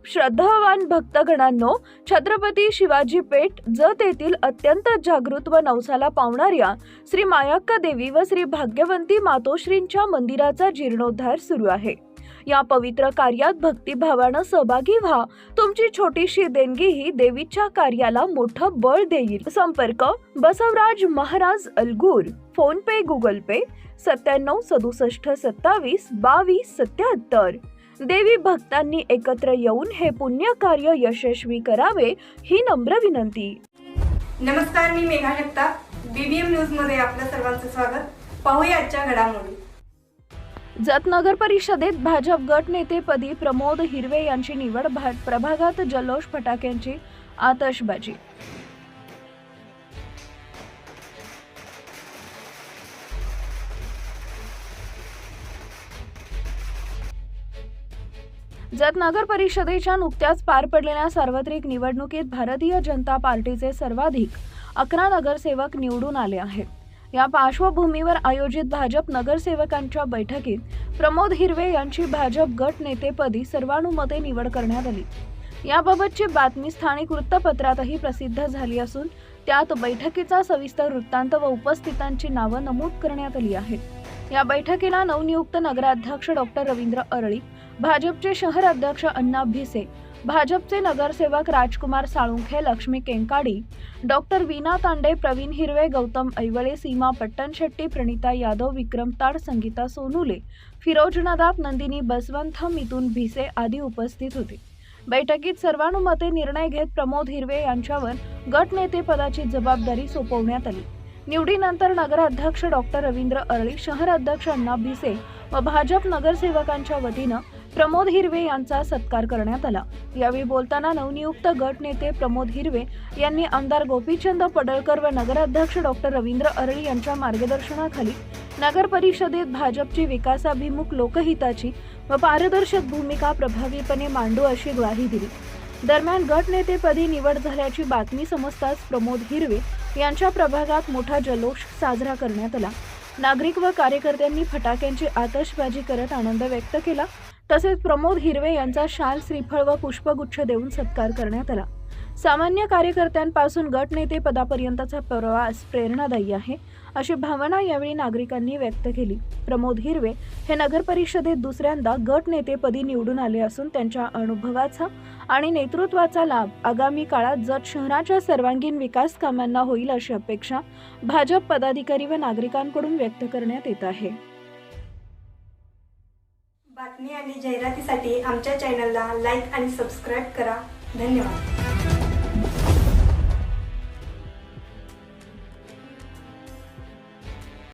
श्रद्धावान भक्तगणांनो, छत्रपती शिवाजी पेठ जत येथील अत्यंत जागृत व नवसाला पावणाऱ्या श्री मायाक्का देवी व श्री भाग्यवंती मातोश्रींच्या मंदिराचा जीर्णोद्धार सुरू आहे। या पवित्र कार्यात भक्तिभावानं सहभागी व्हा। तुमची छोटीशी देणगी ही देवीच्या कार्याला मोठं बळ देईल। संपर्क बसवराज महाराज अलगूर, फोन पे, गुगल पे 97 67 27 22 77। देवी भक्तांनी एकत्र येऊन हे पुण्य कार्य यशस्वी करावे ही नम्र विनंती। नमस्कार, मी मेघा जगताप, बीबीएम न्यूज मध्ये आपल्या सर्वांचं स्वागत। पाहूया आजच्या घडामोडी। जत नगर परिषदेत भाजप गट नेतेपदी प्रमोद हिरवे यांची निवड। प्रभागात जल्लोष, फटाक्यांची आतषबाजी। जत नगर परिषदेच्या नुकत्याच पार पडलेल्या सार्वत्रिक निवडणुकीत भारतीय जनता पार्टीचे सर्वाधिक 11 नगरसेवक निवडून आले आहेत। या पार्श्वभूमीवर आयोजित भाजप नगरसेवकांच्या बैठकीत प्रमोद हिरवे यांची भाजप गट नेतेपदी सर्वानुमते निवड करण्यात आली। याबाबतची बातमी स्थानिक वृत्तपत्रातही प्रसिद्ध झाली असून त्यात बैठकीचा सविस्तर वृत्तांत व उपस्थितांची नावं नमूद करण्यात आली आहेत। या बैठकीला नवनियुक्त नगराध्यक्ष डॉक्टर रवींद्र अरळी, भाजपचे शहर अध्यक्ष अण्णा भिसे, भाजपचे नगरसेवक राजकुमार साळुंखे, लक्ष्मी केंकाडी, डॉक्टर वीणा तांडे, प्रवीण हिरवे, गौतम ऐवळे, सीमा पट्टणशेट्टी, प्रणिता यादव, विक्रम ताड, संगीता सोनुले, फिरोज नदाफ, नंदिनी बसवंत, मिथुन भिसे आदी उपस्थित होते। बैठकीत सर्वानुमते निर्णय घेत प्रमोद हिरवे यांच्यावर गटनेतेपदाची जबाबदारी सोपवण्यात आली। निवडीनंतर नगराध्यक्ष डॉक्टर रवींद्र अरळी, शहर अध्यक्ष अण्णा भिसे व भाजप नगरसेवकांच्या वतीनं प्रमोद हिरवे यांचा सत्कार करण्यात आला। यावेळी बोलताना नवनियुक्त गट नेते प्रमोद हिरवे यांनी आमदार गोपीचंद पडळकर व नगराध्यक्ष डॉक्टर रवींद्र अरळी यांच्या मार्गदर्शनाखाली नगर परिषदेत भाजपची विकासाभिमुख, लोकहिताची व पारदर्शक भूमिका प्रभावीपणे मांडू अशी ग्वाही दिली। दरम्यान गट नेतेपदी निवड झाल्याची बातमी समजताच प्रमोद हिरवे यांच्या प्रभागात मोठा जल्लोष साजरा करण्यात आला। नागरिक व कार्यकर्त्यांनी फटाक्यांची आतषबाजी करत आनंद व्यक्त केला। तसेच प्रमोद हिरवे यांचा शाल, श्रीफळ व पुष्पगुच्छ देऊन सत्कार करण्यात आला। सामान्य कार्यकर्त्यांपासून गटनेते पदापर्यंतचा प्रवास प्रेरणादायी आहे अशी भावना यावेळी नागरिकांनी व्यक्त केली। प्रमोद हिरवे हे नगर परिषदेत दुसऱ्यांदा गटनेतेपदी निवडून आले असून त्यांच्या अनुभवाचा आणि नेतृत्वाचा लाभ आगामी काळात जत शहराच्या सर्वांगीण विकास कामांना होईल अशी अपेक्षा भाजप पदाधिकारी व नागरिकांकडून व्यक्त करण्यात येत आहे। बातमी आणि जाहिरातीसाठी आमच्या चॅनलला लाईक आणि सबस्क्राईब करा। धन्यवाद।